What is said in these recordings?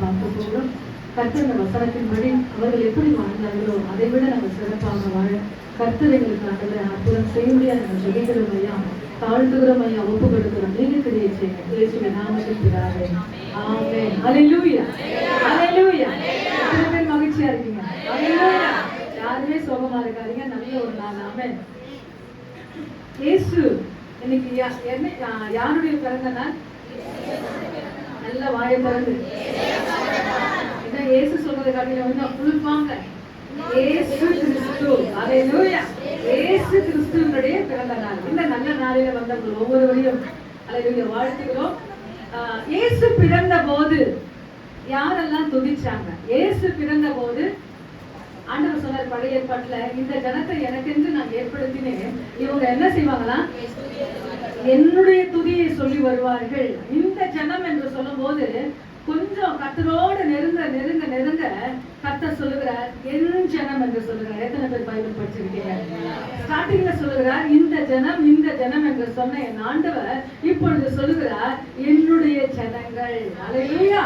பார்க்க போகிறோம். கர்த்தர் வசனத்தின்படி அவர்கள் எப்படி வாழ்ந்தார்களோ அதை விட நம்ம சிறப்பாக வாழ கர்த்தர் எங்களுக்கு ஆண்டவரே அற்புதம் செய்ய முடியாது. நம்ம ஜெபிக்கிறோம் ஐயா, தாழ்த்துகிறோம் ஐயா, ஒப்பு கொடுக்கிறோம். நீங்க கிரியை செய்யுங்க இயேசுவின் நாமத்தில் பிதாவே, ஆமென். ஹல்லேலூயா, ஹல்லேலூயா. எத்தனை பேர் மகிழ்ச்சியா இருக்கீங்க? ஹல்லேலூயா. யாருமே சோகமா இருக்காதீங்க, நல்ல ஒரு நாள். ஆமென். இயேசு இன்னைக்கு யாருடைய பிறந்த நாள்? நல்ல வாயை திறந்து இயேசு சொல்றது காட்டில வந்து ஃபுல் வாங்க. இயேசு கிறிஸ்து, ஹல்லேலூயா. இயேசு கிறிஸ்துவினுடைய பிறந்த நாள். இந்த நல்ல நாளில வந்தவங்க ஒவ்வொருவரையும் ஹல்லேலூயா வாழ்த்துகிறோம். இயேசு பிறந்த போது யாரெல்லாம் துதிச்சாங்க? இயேசு பிறந்த போது ஆண்டவர் சொன்னார் பழைய ஏற்பாட்டுல, இந்த ஜனத்தை எனக்கென்று நான் ஏற்படுத்தினேன், இவங்க என்ன செய்வாங்களா? என்னுடைய துதியை சொல்லி வருவார்கள். இந்த ஜனம் என்று சொல்லும் போது கொஞ்சம் கர்த்தரோடு நெருங்க நெருங்க நெருங்க கர்த்தர் சொல்லுகிறார் என் ஜனம் என்று சொல்லுகிறார். எத்தனை பேர் பைபிள் படிச்சிருக்கீங்க? ஸ்டார்டிங்ல சொல்லுகிறார் இந்த ஜனம் என்று சொன்ன என் ஆண்டவர் இப்பொழுது சொல்லுகிறார் என்னுடைய ஜனங்கள். ஹல்லேலூயா.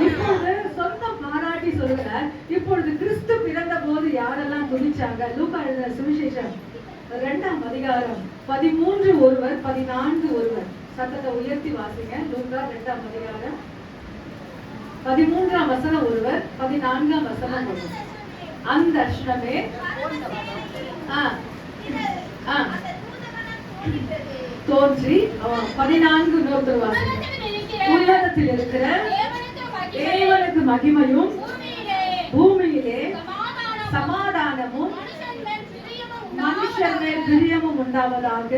இப்பொழுது சொந்தம் பாராட்டி சொல்லுகிறார். இப்பொழுது கிறிஸ்து பிறந்த போது யாரெல்லாம் துதிச்சாங்க? லூக்கா எழுதின சுவிசேஷம் 2ஆம் அதிகாரம் 13 ஒருவர் 14 ஒருவர். சத்தத்தை உயர்த்தி வாசிங்க. லூக்கா 2ஆம் அதிகாரம் 13ஆம் வசனம் ஒருவர், 14ஆம் வசனம் ஒருவர். அந்த அஷ்டமே தோன்றி 14 இன்னொருத்தர் வாசிங்க. உலகத்தில் இருக்கிற தேவனுக்கு மகிமையும் பூமியிலே சமாதானமும் மனுஷர் மேல் பிரியமும் உண்டாவதாக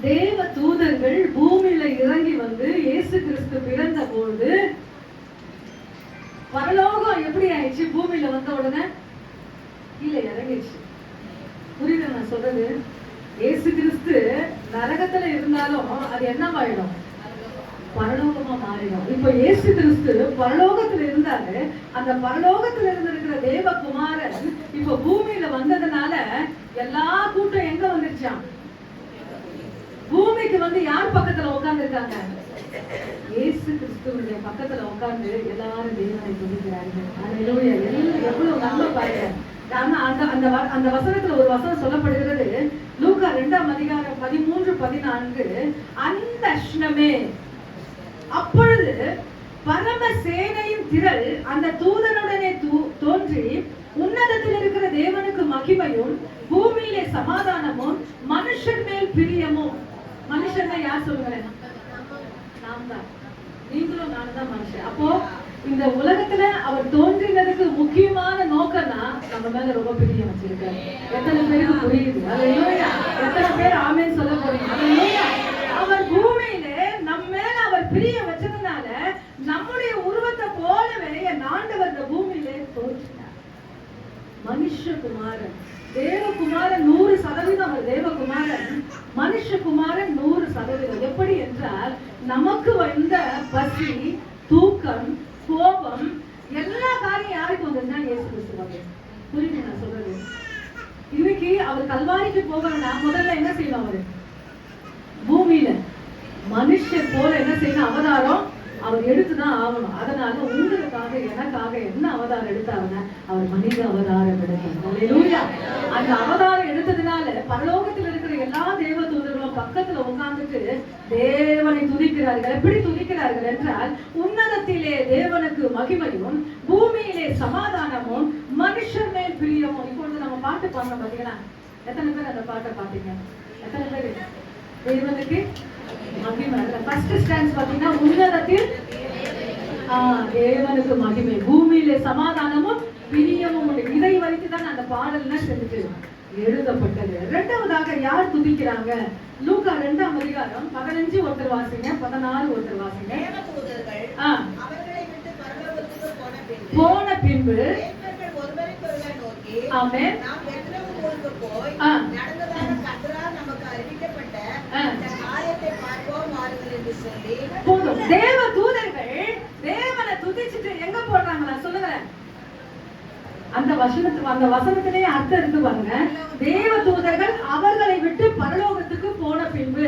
தேவ தூதர்கள் பூமியில இறங்கி வந்து இயேசு கிறிஸ்து பிறந்த போது பரலோகம் எப்படி ஆயிடுச்சு? பூமியில வந்த உடனே கீழே இறங்கிடுச்சு. புரியுது நான் சொல்றது? இயேசு கிறிஸ்து நரகத்துல இருந்தாலும் அது என்னவாயிடும்? பரலோகமா மாறிடும். இப்ப இயேசு கிறிஸ்து பரலோகத்துல இருந்தாரு. அந்த பரலோகத்துல இருந்திருக்கிற தேவகுமாரன் இப்ப பூமியில வந்ததுனால எல்லா கூட்டம் எங்க வந்துருச்சான்? பூமிக்கு வந்து யார் பக்கத்துல உட்கார்ந்து இருக்காங்க? இயேசு கிறிஸ்துவுடைய பக்கத்துல உட்கார்ந்து எல்லாரும் தேவனை துதிக்கிறார்கள். ஹல்லேலூயா. எவ்வளவு நல்ல பாருங்க. அந்த வசனத்துல ஒரு வசனம் சொல்லப்படுகிறது. லூக்கா 2ஆம் அதிகாரம் 13 14. அந்த அஷ்ணமே அப்பொழுது பரம சேனையின் திரள் அந்த தூதனுடனே தோன்றி உன்னதத்தில் இருக்கிற தேவனுக்கு மகிமையும் பூமியிலே சமாதானமும் மனுஷன் மேல் பிரியமும். மனுஷன் யார் சொல்லுங்களேன்? நாம் தான். நீங்களும் நானும் தான் மனுஷன். அப்போ இந்த உலகத்துல அவர் தோன்றினதுக்கு முக்கியமான நோக்கம்னா நம்ம மேல ரொம்ப பிரியம் வச்சிருக்காரு. எத்தனை பேருக்கு புரியுது? ஹல்லேலூயா. எத்தனை பேர் ஆமென் சொல்ல போறீங்க? ஹல்லேலூயா. அவர் பூமியிலே நம்ம மேல அவர் பிரியம் வச்சதுனால நம்முடைய உருவத்தை போலவே என் ஆண்டவர் இந்த பூமியிலே தோன்றினார். மனுஷகுமாரன் தேவகுமாரன் 100%. அவர் தேவகுமாரன், மனுஷகுமாரன் 100%. எப்படி என்றால் நமக்கு வந்த பசி, தூக்கம், கோபம் எல்லா காரியம் யாருக்கு வந்ததுன்னா இயேசு கிறிஸ்து. புரியுது நான் சொல்றது? இன்னைக்கு அவர் கல்வாரிக்கு போகணும்னா முதல்ல என்ன செய்யணும்? அவரு பூமியில மனுஷன் போல என்ன செய்யணும்? அவதாரம் அவர் எடுத்துதான் ஆகணும். அதனால உங்களுக்காக எனக்காக என்ன அவதாரம் எடுத்தாருன்னா அவர் மனித அவதாரம் எடுத்தார். ஹல்லேலூயா. அந்த அவதாரம் எடுத்ததுனால பரலோகத்தில் இருக்கிற எல்லா தேவ தூதர்களும் பக்கத்துல உட்கார்ந்துட்டு தேவனை துதிக்கிறார்கள். எப்படி துதிக்கிறார்கள் என்றால் உன்னதத்திலே தேவனுக்கு மகிமையும் பூமியிலே சமாதானமும் மனுஷர் மேல் பிரியமும். இப்பொழுது நம்ம பாட்டு பாடுறோம் பாத்தீங்கன்னா, எத்தனை பேர் அந்த பாட்டை பாத்தீங்க? எத்தனை பேர்? தேவனுக்கு மகிமை. ஃபர்ஸ்ட் ஸ்டான்ஸ் பாத்தீங்கன்னா உன்னதத்தில் தேவனுக்கு மகிமை பூமியிலே சமாதானமும் பிரியமும். இதை வைத்துதான் அந்த பாடல் செஞ்சுட்டு எழுதப்பட்டது. இரண்டாவதாக யார் துதிக்கிறாங்க? லூக்கா 2ஆம் அதிகாரம் 15 ஒருத்தர் வாசிங்க, 14 ஒருத்தர் வாசிங்க. போன பின்பு ஆமென் தேவ தூதர்கள் தேவனை துதிச்சுட்டு எங்க போடுறாங்களா? சொல்லுங்க. அந்த வசனத்திலே அர்த்தம் இருக்கு பாருங்க. தேவ தூதர்கள் அவர்களை விட்டு பரலோகத்துக்கு போன பின்பு.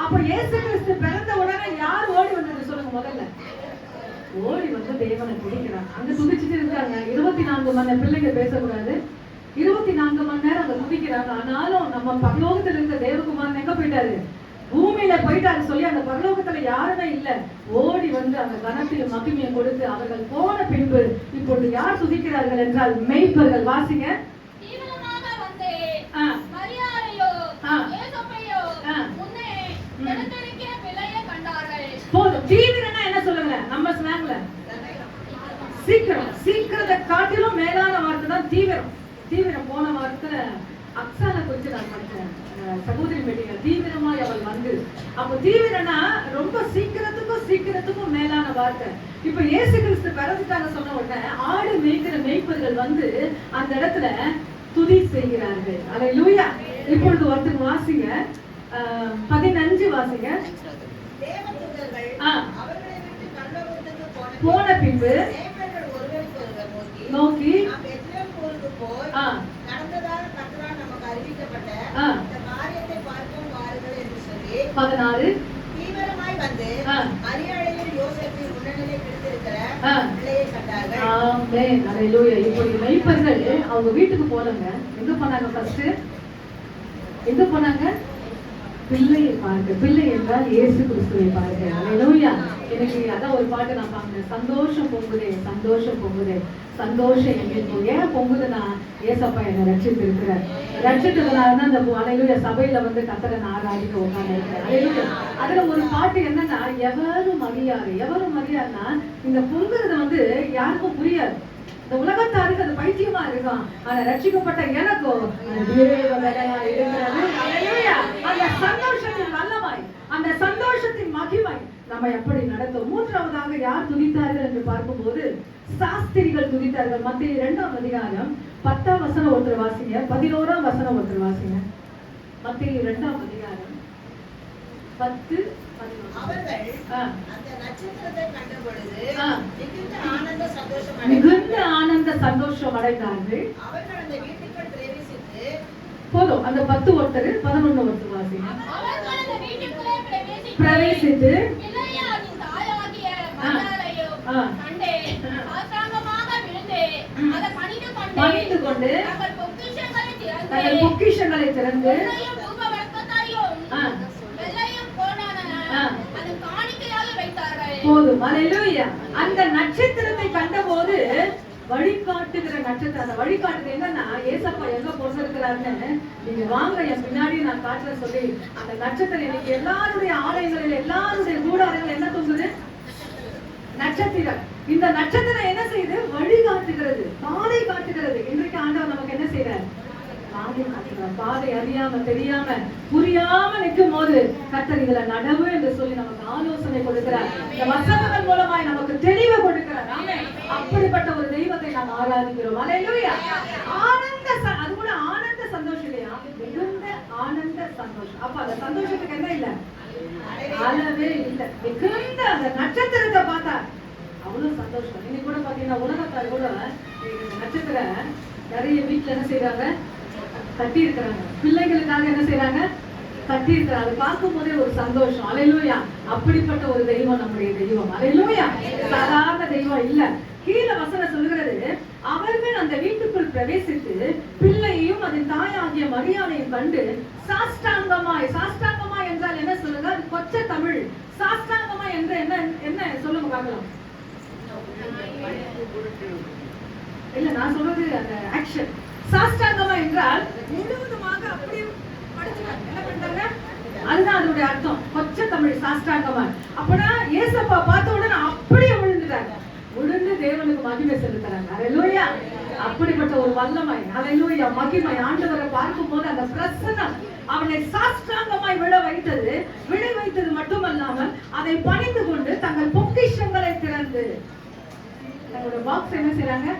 அப்ப இயேசு கிறிஸ்து பிறந்த உடனே யார் ஓடி வந்தது? சொல்லுங்க. முதல்ல ஓடி வந்து தேவனை துதிக்கிறாங்க. அங்க துதிச்சுட்டு இருக்காங்க. 24 மணி பிள்ளைங்க பேசக்கூடாது. 24 மணி நேரம் அங்க துதிக்கிறாங்க. ஆனாலும் நம்ம பரலோகத்துல இருக்க தேவகுமாரன் எங்க போயிட்டாரு? பூமியில போயிட்டாரு சொல்லி அந்த பரலோகத்துல யாருமே இல்ல. ஓடி வந்து அந்த கனத்தையும் மகிமையும் கொடுத்து அவர்கள் போன பின்பு இப்பொழுது யார் துதிக்கிறார்கள் என்றால் மெய்ப்பர்கள். வாசிங்க. போதும். தீவிரம்னா என்ன சொல்லுங்க நம்ம ஸ்லாங்ல? சீக்கிரம். சீக்கிரத்தை காட்டிலும் மேலான வார்த்தை தான் தீவிரம். தீவிரம் போன வார்த்தை அக்ஸான குறித்து நான் படிச்சேன் சகோதரி மீட்டிங்ல. தீவிரமாய் அவள் வந்து, அப்போ தீவிரம்னா ரொம்ப சீக்கிரத்துக்கும் மேலான வார்த்தை. இப்ப இயேசு கிறிஸ்து பிறந்துட்டாங்க சொன்ன உடனே ஆடு மேய்க்கிற மேய்ப்பர்கள் வந்து அந்த இடத்துல துதி செய்கிறார்கள். அல்லேலூயா. இப்பொழுது ஒருத்தர் வாசிங்க 15 வாசிங்க. போன பின்பு நோக்கி 16 தீவிரமாய் வந்து மரியாதையில் யோசேப்பின் முன்னணியிலே பிடித்திருக்கிற பிள்ளையை கண்டார்கள். ஆமென். அல்லேலூயா. இப்படி மெய்ப்பர்கள் அவங்க வீட்டுக்கு போலங்க. எங்க போனாங்க? ஃபர்ஸ்ட் எங்க போனாங்க? பிள்ளையை பார்க்க. பிள்ளை என்றால் இயேசு கிறிஸ்துவை பார்க்க. அல்லேலூயா. எனக்கு அதான் ஒரு பாட்டு நான் பாடுறேன். சந்தோஷம் பொங்குதே, சந்தோஷம் பொங்குதே, சந்தோஷம் எங்கே ஏன் பொங்குதுன்னா ஏசப்பா என்னை ரட்சித்து இருக்கிறார். ரட்சித்ததுனாலதான் அந்த அல்லேலூயா சபையில வந்து கர்த்தரை ஆராதிக்க உட்கார்ந்து இருக்கிறேன். அல்லேலூயா. அதுல ஒரு பாட்டு என்னன்னா, எவரும் அறியாருன்னா இந்த பொங்குறது வந்து யாருக்கும் புரியாது. இந்த உலகத்தாருக்கு அது பைத்தியமா இருக்கும். ஆனா ரட்சிக்கப்பட்ட எனக்கும் அந்த சந்தோஷத்தின் வல்லமாய், அந்த சந்தோஷத்தின் மகிமை நம்ம எப்படி நடத்தும். மூன்றாவதாக யார் துதித்தார்கள் என்று பார்க்கும்போது சாஸ்திரிகள் துதித்தார்கள். மத்திய 2ஆம் அதிகாரம் 10ஆம் வசனம் ஒருத்தர் வாசிங்க. 11ஆம் வசனம் ஒருத்தர் வாசிங்க. மத்திய 2ஆம் அதிகாரம் 10, 11. அவர்கள் அந்த நட்சத்திரத்தை கண்ட பொழுது மிகுந்த ஆனந்த சந்தோஷம் அடைந்தார்கள். அவர்கள் அந்த வீட்டுக்குள் பிரவேசித்து போதும். அந்த 10 ஒருத்தர் 11 ஒருத்தர் வாசிங்க. பிரவேசித்து பணிந்து கொண்டு தங்கள் பொக்கிஷங்களை திறந்து போதும். அல்லேலூயா. அந்த நட்சத்திரத்தை கண்டபோது வழிகாட்டுகிற நட்சத்திரம். அந்த வழிகாட்டுது என்னன்னா, ஏசப்பா எங்க பொறுத்திருக்கிறாருன்னு நீங்க வாங்க என் பின்னாடி நான் காட்டுறேன் சொல்லி அந்த நட்சத்திரம் இன்னைக்கு எல்லாருடைய ஆலயங்களில் எல்லாருடைய கூடாரங்கள் என்ன தோங்குது? நட்சத்திரம். இந்த நட்சத்திரம் என்ன செய்யுது? வழிகாட்டுகிறது, பாதை காட்டுகிறது. இன்றைக்கு ஆண்டவர் நமக்கு என்ன செய்யறார்? பாதை அறியாம தெரியாம புரியாம நிற்கும் போது கர்த்தர் இதுல நடவு என்று சொல்லி நமக்கு ஆலோசனை கொடுக்கிறார். இந்த வசனங்கள் மூலமாய் நமக்கு தெளிவு கொடுக்கிறார். அப்படிப்பட்ட ஒரு தெய்வத்தை நாம் ஆராதிக்கிறோம். அல்லேலூயா. ஆனந்த, அது கூட ஆனந்த சந்தோஷம் இல்லையா? மிகுந்த ஆனந்த சந்தோஷம். அப்ப அந்த சந்தோஷத்துக்கு என்ன இல்ல? அளவே இல்லை. மிகுந்த அந்த நட்சத்திரத்தை பார்த்தா அவ்வளவு சந்தோஷம். இன்னைக்கு கூட பாத்தீங்கன்னா உலகத்தார் கூட நட்சத்திரம் நிறைய வீட்டுல என்ன செய்யறாங்க? கட்டி இருக்கிறாங்க. பிள்ளைகளுக்காக என்ன செய்யறாங்க? கட்டி இருக்கிறாங்க. அதை பார்க்கும் போதே ஒரு சந்தோஷம். அல்லேலூயா. அப்படிப்பட்ட ஒரு தெய்வம் நம்முடைய தெய்வம். அல்லேலூயா. சாதாரண தெய்வம் இல்ல. கீழே வசனம் சொல்லுகிறது, அவர்கள் அந்த வீட்டுக்குள் பிரவேசித்து பிள்ளையையும் அதன் தாயாகிய மரியாதையும் கண்டு சாஷ்டாங்கமாய். சாஷ்டாங்கமாய் என்றால் என்ன சொல்லுங்க? அது கொச்ச தமிழ். சாஷ்டாங்கமாய் என்று என்ன சொல்லுங்க பார்க்கலாம். இல்ல நான் சொல்றது அந்த ஆக்ஷன். சாஷ்டாங்கமா என்றால் முழுவதுமாக அப்படியே படிச்சுட்டாங்க. என்ன பண்றாங்க? அதுதான் அதோட அர்த்தம். கொச்ச தமிழ் சாஷ்டாங்கமா. அப்பனா ஏசப்பா பார்த்த உடனே அப்படியே விழுந்துட்டாங்க. விழுந்து தேவனுக்கு மகிமை செலுத்துறாங்க. அல்லேலூயா. அப்படிப்பட்ட ஒரு வல்லமை. அல்லேலூயா. மகிமை. ஆண்டவரை பார்க்கும் போது அந்த பிரசன்னம் அவனை சாஷ்டாங்கமாய் விழ வைத்தது மட்டுமல்லாமல் அதை பணிந்து கொண்டு தங்கள் பொக்கிஷங்களை திறந்து தங்களோட பாக்ஸ் என்ன செய்றாங்க?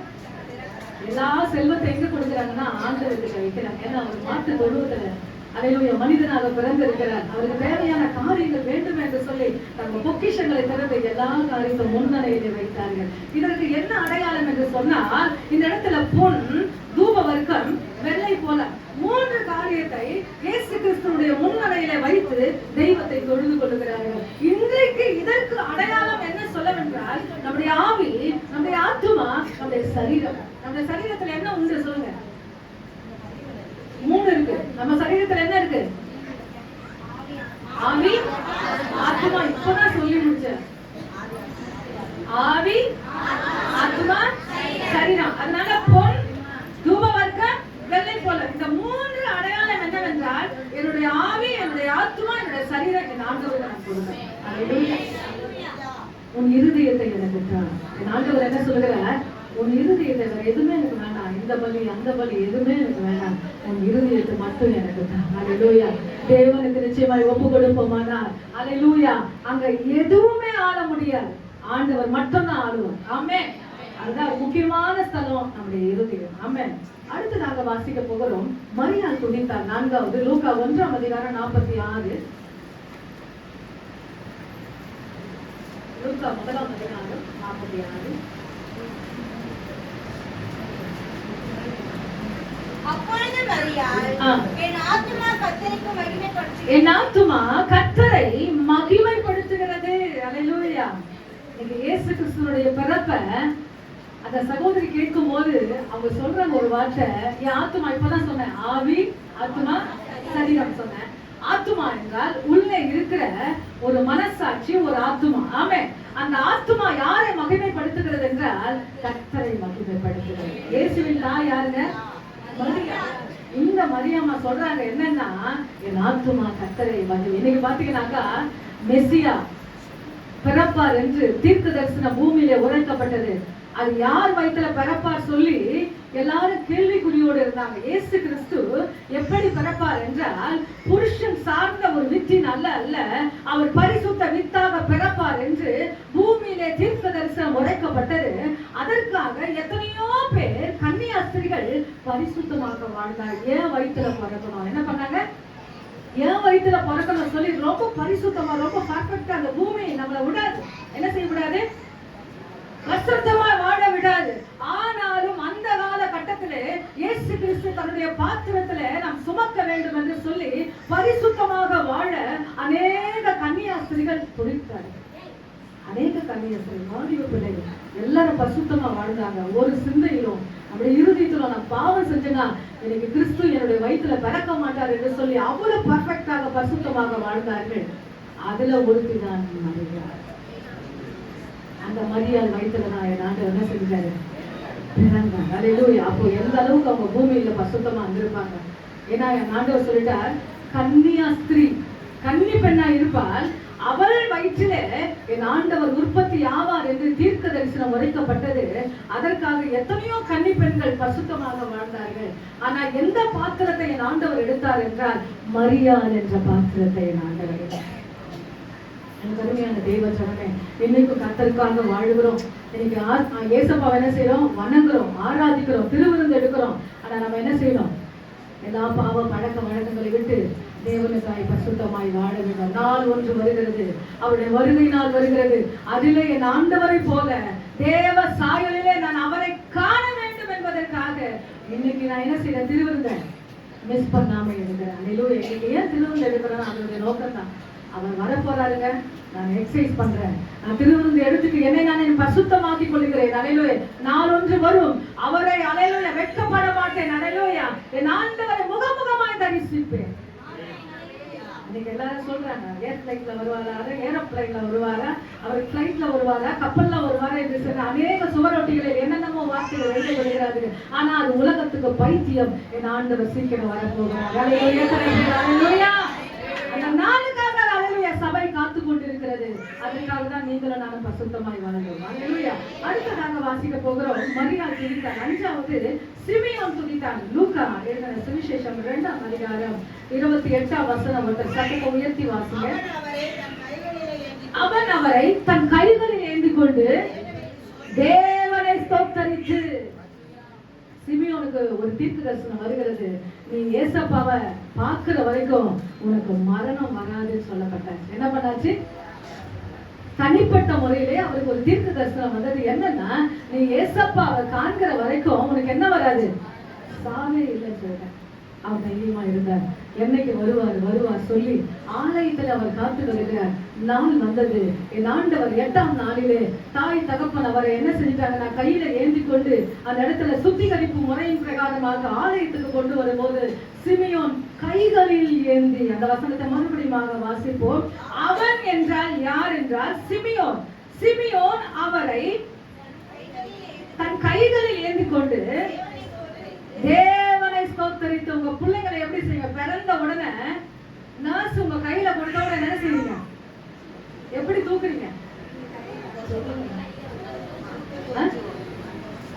எல்லா செல்வத்தை எங்க கொடுக்குறாங்கன்னா ஆண்டவருக்கு வைக்கிறாங்க. ஏன்னா அவர் மாட்டு தொழுவத்துல அல்லேலூயா மனிதனாக பிறந்திருக்கிறார். அவருக்கு தேவையான காரியங்கள் வேண்டும் என்று சொல்லி தங்க பொக்கிஷங்களை திறந்து எல்லா காரியத்தை முன்னணியிலே வைத்தார்கள். இதற்கு என்ன அடையாளம் என்று சொன்னால், இந்த இடத்துல பொன், தூப வர்க்கம், வெள்ளை போல 3 காரியத்தை இயேசு கிறிஸ்துவுடைய முன்னணியிலே வைத்து தெய்வத்தை தொழுது கொள்கிறார்கள். இன்றைக்கு இதற்கு அடையாளம் நம்முடைய ஆவி, நம்முடைய ஆத்துமா, நம்முடைய சரீரம். நம்முடைய சரீரத்துல என்ன உண்டு சொல்லுங்க? 3 இருக்கு. நம்ம சரீரத்துல என்ன இருக்கு? ஆவி, ஆத்துமா. இப்பதான் சொல்லி முடிச்சேன். ஆவி, ஆத்துமா, சரீரம். அதனால பொன், தூபவர்க்கம், வெள்ளை போல இந்த 3 அடையாளம் என்னவென்றால் என்னுடைய ஆவி, என்னுடைய ஆத்துமா, என்னுடைய சரீரம் என் ஆண்டவருக்கு நான் கொடுப்பேன். அல்லேலூயா. உன் இருதயத்தை எனக்கு தா. என் ஆண்டவர் என்ன சொல்லுகிறார்? உன் இருதயத்தை வேற எதுவுமே எனக்கு வேண்டாம். இந்த பலி அந்த பலி எதுவுமே எனக்கு வேண்டாம். உன் இருதயத்தை மட்டும் எனக்கு தான். அல்லேலூயா. தேவனுக்கு நிச்சயமாய் ஒப்பு கொடுப்போமானால் அல்லேலூயா அங்க எதுவுமே ஆள முடியாது. ஆண்டவர் மட்டும் தான் ஆளுவார். ஆமென். அதுதான் முக்கியமான ஸ்தலம் நம்முடைய இருதயம். ஆமென். அடுத்து நாங்க வாசிக்க போகிறோம். மரியாள் துணித்தார். 4வது லூக்கா 1:46. லூக்கா 1:46. அப்பொழுது மரியாள் என் ஆத்துமா கர்த்தரை மகிமைப்படுத்துகிறது. அல்லேலூயா. இன்னைக்கு இயேசு கிறிஸ்துவுடைய பிறப்பை அந்த சகோதரி கேட்கும் போது அவங்க சொல்றாங்க ஒரு வார்த்தை, என் ஆத்துமா. இப்பதான் சொன்னேன், ஆவி, ஆத்துமா, சரீரம் சொன்னேன். ஆத்துமா என்றால் உள்ளே இருக்கிற ஒரு மனசாட்சி, ஒரு ஆத்துமா. ஆமே. அந்த ஆத்துமா யாரை மகிமைப்படுத்துகிறது என்றால் கர்த்தரை மகிமைப்படுத்துகிறது. இயேசுவின் தாய் யாருங்க? மரியாள். இந்த மரியாம்மா சொல்றாங்க என்னன்னா, என் ஆத்துமா கர்த்தரை மகிமை. இன்னைக்கு பாத்தீங்கன்னாக்கா மெசியா பிறப்பார் என்று தீர்க்க தரிசனம் பூமியில உரைக்கப்பட்டது. அது யார் வயிற்றுல பிறப்பார் சொல்லி எல்லாரும் கேள்விக்குறியோடு இருந்தாங்க. இயேசு கிறிஸ்து எப்படி பிறப்பார் என்றால் புருஷன் சார்ந்த ஒரு வித்தின் அல்ல, அவர் பரிசுத்த வித்தாக பிறப்பார் என்று பூமியிலே தீர்க்க தரிசனம் உரைக்கப்பட்டது. அதற்காக எத்தனையோ பேர் கன்னியாஸ்திரிகள் பரிசுத்தமாக வாழ்ந்தார். ஏன் வயிற்றுல பிறக்கணும்? என்ன பண்ணாங்க? ஏன் வயிற்றுல பிறக்கணும் சொல்லி ரொம்ப பரிசுத்தமா, ரொம்ப பர்ஃபெக்டா அந்த பூமி நம்மளை விடாது. என்ன செய்ய விடாது? பரிசுத்தமா வாழ விடாது. ஆனாலும் அந்த கால கட்டத்திலே இயேசு கிறிஸ்து தன்னுடைய பாத்திரத்திலே நாம் சுமக்க வேண்டும் என்று சொல்லி பரிசுத்தமாக வாழ அநேக கன்னியாஸ்திரிகள் துடித்தார்கள். அநேக கன்னியாஸ்திரிகள், வாலிப பிள்ளைகள் எல்லாரும் பரிசுத்தமா வாழ்ந்தாங்க. ஒரு சிந்தையிலும் நம்முடைய இருதயத்திலும் நான் பாவம் செஞ்சேன்னா எனக்கு கிறிஸ்து என்னுடைய வயிற்றுல பிறக்க மாட்டார் என்று சொல்லி அவ்வளவு பர்ஃபெக்டாக பரிசுத்தமாக வாழ்ந்தார்கள். அதுல ஒருத்தி தான் மரியாள். அந்த மரியாள் வயிற்றுல நான் என் ஆண்டவர் என்ன செஞ்சாரு? பிறந்தாங்க. அல்லேலூயா. அப்போ எந்த அளவுக்கு அவங்க பூமியில பரிசுத்தமா இருந்திருப்பாங்க. ஏன்னா என் ஆண்டவர் சொல்லிட்டார், கன்னியாஸ்திரி, கன்னி பெண்ணா இருப்பால், அவள் வயிற்றிலே என் ஆண்டவர் உற்பத்தி ஆவார் என்று தீர்க்க தரிசனம் உரைக்கப்பட்டது. அதற்காக எத்தனையோ கன்னி பெண்கள் பரிசுத்தமாக வாழ்ந்தார்கள். ஆனா எந்த பாத்திரத்தை என் ஆண்டவர் எடுத்தார் என்றால் மரியாள் என்ற பாத்திரத்தை என் ஆண்டவர் எடுத்தார். கருமையான தெய்வ ஜனமே, இன்னைக்கு கர்த்தருக்காக வாழுகிறோம். இன்னைக்கு ஏசப்பாவை என்ன செய்யறோம்? வணங்குறோம், ஆராதிக்கிறோம், திருவிருந்து எடுக்கிறோம். ஆனா நம்ம என்ன செய்யணும்? எல்லா பாவ பழக்க வழக்கங்களை விட்டு தேவனுக்காய் பரிசுத்தமாய் வாழ வேண்டும். நாள் ஒன்று வருகிறது, அவருடைய வருகை நாள் வருகிறது. அதிலே என் ஆண்டவரை போல தேவ சாயலிலே நான் அவரை காண வேண்டும் என்பதற்காக இன்னைக்கு நான் என்ன செய்யறேன்? திருவிருந்த மிஸ் பண்ணாம இருக்கிறேன். அல்லேலூயா. இன்னைக்கு ஏன் திருவிருந்து எடுக்கிறேன்? அதனுடைய நோக்கம் தான். அவர் வரப்போறாருங்க. நான் எக்ஸசைஸ் பண்றேன், நான் திருவிருந்து எடுத்துட்டு என்னை நான் பரிசுத்தமாக்கிக் கொள்கிறேன். அல்லேலூயா. நாள் ஒன்று வரும், அவரை அல்லேலூயா வெட்கப்பட மாட்டேன். அல்லேலூயா. என் ஆண்டவரை முகமுகமாய் தரிசிப்பேன். இன்னைக்கு எல்லாரும் சொல்றாங்க, ஏர் பிளைட்ல வருவாரா, ஏரோப்ளைன்ல வருவாரா, அவர் பிளைட்ல வருவாரா, கப்பல்ல வருவாரா என்று சொன்ன அநேக சுவரொட்டிகளில் என்னென்னமோ வார்த்தைகள் எழுதப்படுகிறார்கள். ஆனா அது உலகத்துக்கு பைத்தியம். என் ஆண்டவர் சீக்கிரம் வரப்போகிறார். அல்லேலூயா. அந்த நாளுக்காக அல்லேலூயா சபை காத்து கொண்டிருக்கிறது. அதற்காக தான் நீங்களும் நானும் பரிசுத்தமாய் வாழ்ந்தோம். அல்லேலூயா. அடுத்து நாங்க வாசிக்க போகிறோம். மரியாள் துதித்தார். 5வது சிமியோன் துதித்தான். லூக்கா எழுதின சுவிசேஷம் 2ஆம் அதிகாரம் 28ஆம் வசனம். ஒருத்தர் சத்தத்தை உயர்த்தி வாசிங்க. அவன் அவரை தன் கைகளில் ஏந்தி கொண்டு தேவனை ஸ்தோத்தரித்து. சிமியோனுக்கு ஒரு தீர்க்க தரிசனம் வருகிறது. நீ ஏசப்பாவை பார்க்கிற வரைக்கும் உனக்கு மரணம் வராதுன்னு சொல்லப்பட்டாச்சு. என்ன பண்ணாச்சு? தனிப்பட்ட முறையிலே அவருக்கு ஒரு தீர்க்க தரிசனம் வந்தது. என்னன்னா, நீ ஏசப்பாவை காண்கிற வரைக்கும் உனக்கு என்ன வராது? சாவே இல்லைன்னு சொல்லிட்டேன். அவர் தைரியமா இருந்தார். என்னைக்கு வருவார் வருவார் சொல்லி ஆலயத்தில் அவர் காத்து வருகிறார். நாள் வந்தது. என் ஆண்டவர் 8ஆம் நாளிலே தாய் தகப்பன் அவரை என்ன செஞ்சிட்டாங்கன்னா கையில ஏந்தி கொண்டு அந்த இடத்துல சுத்திகரிப்பு முறையின் பிரகாரமாக ஆலயத்துக்கு கொண்டு வரும்போது சிமியோன் கைகளில் ஏந்தி, அந்த வசனத்தை மறுபடியும் வாசிப்போம். அவன் என்றால் யார் என்றால் சிமியோன். சிமியோன் அவரை தன் கைகளில் ஏந்தி கொண்டு தேவனை ஸ்தோத்தரித்து. உங்க பிள்ளைங்களை எப்படி செய்யுங்க? பிறந்த உடனே நர்ஸ் உங்க கையில கொடுத்த உடனே என்ன செய்வீங்க? எப்படி தூக்குறீங்க?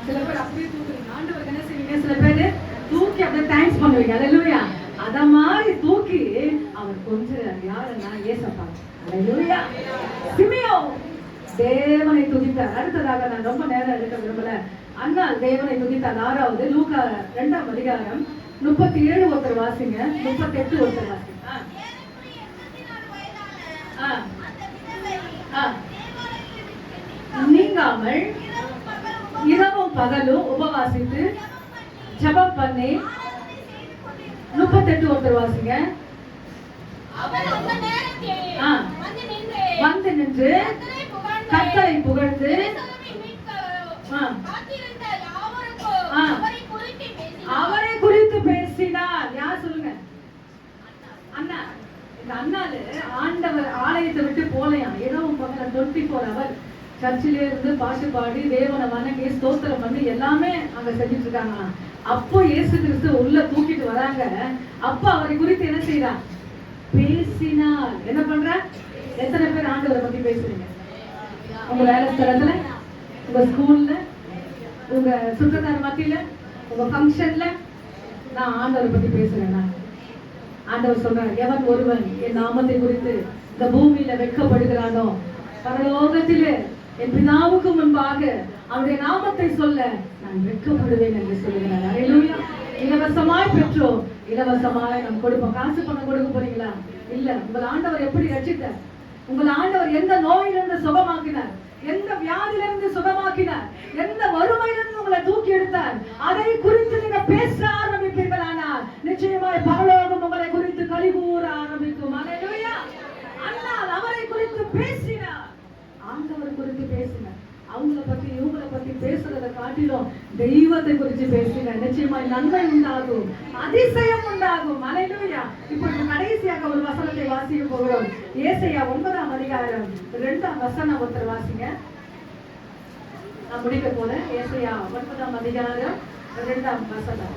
சில பேர் அப்படியே தூக்குறீங்க. ஆண்டவருக்கு என்ன செய்வீங்க? சில பேர் தூக்கி அப்படியே தேங்க்ஸ் பண்ணுவீங்க. அல்லேலூயா. அத மாதிரி தூக்கி அவர் கொஞ்சம் யாருன்னா ஏசப்பா. அல்லேலூயா. சிமியோன் தேவனை துதித்தார். அடுத்ததாக நான் ரொம்ப நேரம் எடுக்க விரும்பல. அண்ணா தேவனை துதித்தார். 6வது லூக்கா 2ஆம் அதிகாரம் 37 ஒருத்தர் வாசிங்க, 38 ஒருத்தர் வாசிங்க. நீங்காமல் இரவும் பகலும் உபவாசித்து ஜெபம் பண்ணி 38 ஒருத்தர் வாசிங்க. வந்து நின்று கர்த்தரை புகழ்ந்து அவரை குறித்து பேசினார். யார் சொல்லுங்க? அண்ணா. இந்த அண்ணாலு ஆண்டவர் ஆலயத்தை விட்டு போலையா. இரவும் பகலும் 24 hours சர்ச்சிலே இருந்து பாட்டு பாடி தேவனை வணங்கி ஸ்தோத்திரம் பண்ணி எல்லாமே அங்க செஞ்சுட்டு இருக்காங்க. அப்போ இயேசு கிறிஸ்து உள்ள தூக்கிட்டு வராங்க. அப்ப அவரை குறித்து என்ன செய்யறார்? பேசினார். என்ன பண்ற? எத்தனை பேர் ஆண்டவரை பத்தி பேசுறீங்க? உங்க வேலை ஸ்தலத்துல, உங்க ஸ்கூல்ல, உங்க சுற்றத்தார் மத்தியில, உங்க ஃபங்க்ஷன்ல நான் ஆண்டவரை பத்தி பேசுறேன். ஆண்டவர் சொல்றாரு, எவன் ஒருவன் என் நாமத்தை குறித்து இந்த பூமியில வெட்கப்படுகிறானோ பரலோகத்திலே என் பிதாவுக்கு முன்பாக அவருடைய நாமத்தை சொல்ல நான் வெட்கப்படுவேன் என்று சொல்லுகிறார். அல்லேலூயா. இலவசமாய் பெற்றோம், இலவசமாய் நாம் கொடுப்போம். காசு பணம் கொடுக்க போறீங்களா? இல்ல. உங்கள் ஆண்டவர் எப்படி ரட்சித்தார்? உங்கள் ஆண்டவர் எந்த நோயிலிருந்து சுகமாக்கினார்? எந்த வியாதியிலிருந்து சுகமாக்கினார்? எந்த வறுமையிலிருந்து உங்களை தூக்கி எடுத்தார்? அதை குறித்து நீங்க பேச ஆரம்பிப்பீர்களானால் நிச்சயமாய் பரலோகம் உங்களை குறித்து களிகூற ஆரம்பிக்கும். அல்லேலூயா. அண்ணால் அவரை குறித்து பேசினார், ஆண்டவர் குறித்து பேசினார். அவங்கள பத்தி இவங்களை பத்தி பேசுறதை காட்டிலும் தெய்வத்தை குறித்து பேசின நிச்சயமாய் நன்மை உண்டாகும், அதிசயம் உண்டாகும். அல்லேலூயா. இப்போ கடைசியாக ஒரு வசனத்தை வாசிக்க போகிறோம். ஏசாயா 9ஆம் அதிகாரம் 2ஆம் வசனம் ஒருத்தர் வாசிங்க. நான் முடிக்க போறேன். ஏசாயா 9ஆம் அதிகாரம் 2ஆம் வசனம்.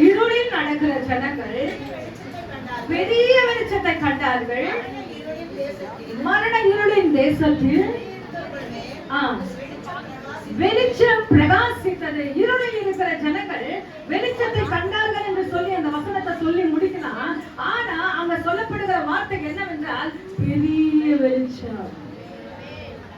இருளில் நடக்கிற ஜனங்கள் பெரிய வெளிச்சத்தை கண்டார்கள். மரண இருளின் தேசத்தில் வெளிச்சம் பிரகாசித்தது. இருளில் இருக்கிற ஜனங்கள் வெளிச்சத்தை கண்டார்கள் என்று சொல்லி அந்த வசனத்தை சொல்லி முடிக்கலாம். ஆனா அங்க சொல்லப்படுகிற வார்த்தை என்னவென்றால் பெரிய வெளிச்சம்.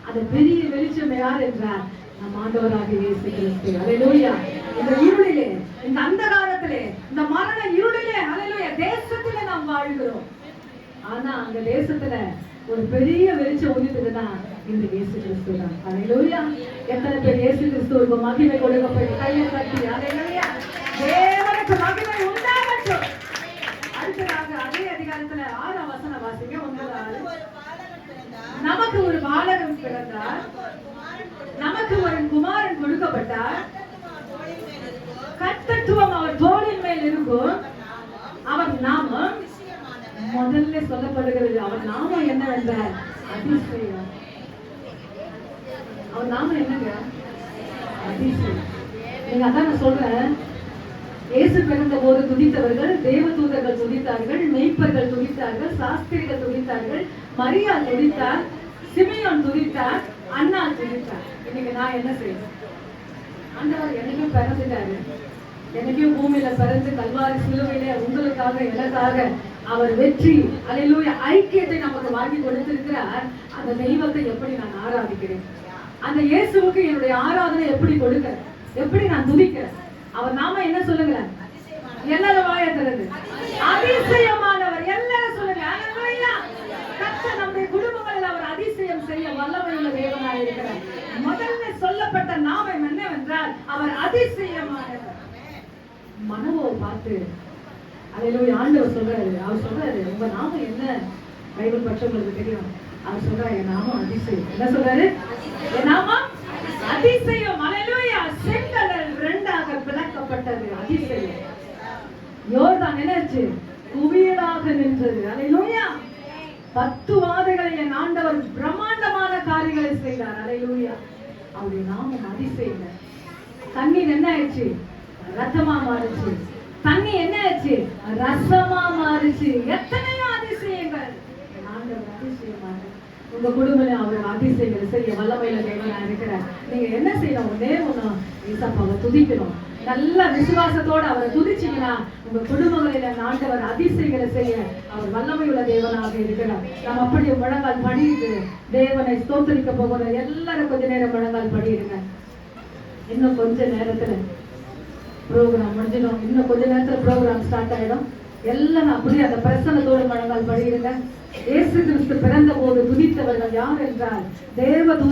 அந்த பெரிய வெளிச்சம் யார் என்றால் நம் ஆண்டவராக இயேசு கிறிஸ்து. அல்லேலூயா. இந்த இருளிலே, இந்த அந்தகாரத்திலே, இந்த மரண இருளிலே, அல்லேலூயா, தேசத்திலே நாம் வாழ்கிறோம். ஆனா அந்த தேசத்துல ஒரு பெரிய வெளிச்சம் உதித்ததுன்னா இந்த இயேசு கிறிஸ்து தான். அல்லேலூயா. எத்தனை பேர் இயேசு கிறிஸ்துவுக்கு மகிமை கொடுக்க போய் கையை தட்டி அல்லேலூயா, தேவனுக்கு மகிமை உண்டாகட்டும். அடுத்ததாக அதே அதிகாரத்துல 6ஆம் வசனம் வாசிங்க. 9. நமக்கு ஒரு பாலகன் பிறந்தார், நமக்கு ஒரு குமாரன் கொடுக்கப்பட்டார், கர்த்தத்துவம் அவர் தோளின் மேல் இருக்கும், அவர் நாமம் முதல்ல சொல்லப்படுகிறது. அவர் நாமம் என்னவென்றால் அதிசயம். அவர் நாமம் என்னங்க? அதிசயம். நீங்க அதான் நான் சொல்றேன். இயேசு பிறந்த போது துதித்தவர்கள், தேவதூதர்கள் துதித்தார்கள், மெய்ப்பர்கள் துதித்தார்கள், சாஸ்திரிகள் துதித்தார்கள், மரியா துதித்தார், சிமியோன் துதித்தார், அண்ணா துதித்தார். இன்னைக்கு நான் என்ன செய்யணும்? ஆண்டவர் என்னைக்கும் பிறந்துட்டாரு. என்னைக்கும் பூமியில பிறந்து கல்வாரி சிலுவையிலே உங்களுக்காக எனக்காக அவர் வெற்றி, அல்லேலூயா, ஐக்கியத்தை நமக்கு வாங்கி கொடுத்திருக்கிறார். அந்த தெய்வத்தை எப்படி நான் ஆராதிக்கிறேன்? அந்த இயேசுவுக்கு என்னுடைய ஆராதனை எப்படி கொடுக்க, எப்படி நான் துதிக்கிறேன்? அவர் நாம என்ன சொல்லுங்க? எல்லாரும் வாயை திறந்து அதிசயமானவர். எல்லாரும் சொல்லுங்க அல்லேலூயா. கர்த்தர் நம்முடைய குடும்பங்களில் அவர் அதிசயம் செய்ய வல்லமையுள்ள தேவனாக இருக்கிறார். முதல்ல சொல்லப்பட்ட நாமம் என்னவென்றால் அவர் அதிசயமானவர். மனோவை பார்த்து அல்லேலூயா. ஆண்டவர் சொல்றாரு, அவர் சொல்றாரு, உங்க நாமம் என்ன? பைபிள் பற்றவங்களுக்கு தெரியும். அவர் சொல்றாரு, என் நாமம் அதிசயம். என்ன சொல்றாரு? என் நாமம் அதிசயம். அல்லேலூயா. செங்கடல் இரண்டாக பிளக்கப்பட்டது. அதிசயம். யோர்தான் என்னாச்சு? குவியலாக நின்றது. அல்லேலூயா. 10 வாதைகளில் என் ஆண்டவர் பிரம்மாண்டமான காரியங்களை செய்தார். அல்லேலூயா. அவருடைய நாமம் அதிசயம். தண்ணீர் என்ன ஆயிடுச்சு? ரத்தமா மாறுச்சு. தண்ணி என்ன ஆச்சு? ரசமா மாறுச்சு. எத்தனையோ அதிசயங்கள். என் ஆண்டவர் அதிசயமாக உங்க குடும்பம் அவர் அதிசயங்களை செய்ய வல்லமையில தேவனா இருக்கிறார். நீங்க என்ன செய்யணும்? ஒன்னே ஒண்ணு, ஏசப்பாவை துதிக்கணும். நல்ல விசுவாசத்தோட அவரை துதிச்சீங்கன்னா உங்க குடும்பங்களில ஆண்டவர் அதிசயங்களை செய்ய அவர் வல்லமையுள்ள தேவனாக இருக்கிறார். நாம் அப்படியே முழங்கால் படிட்டு தேவனை ஸ்தோத்திரிக்க போகிறோம். எல்லாரும் கொஞ்ச நேரம் முழங்கால் படிடுங்க. இன்னும் கொஞ்ச நேரத்துல ப்ரோக்ராம் முடிஞ்சிடும். இன்னும் கொஞ்ச நேரத்துல ப்ரோக்ராம் ஸ்டார்ட் ஆயிடும். எல்லாம் அப்படியே அந்த பிரசன்னத்தோடு முழங்கால் படிடுங்க. இயேசு கிறிஸ்து பிறந்த போது துதித்தவர்கள் யார் என்றால் தேவதூதர்கள்.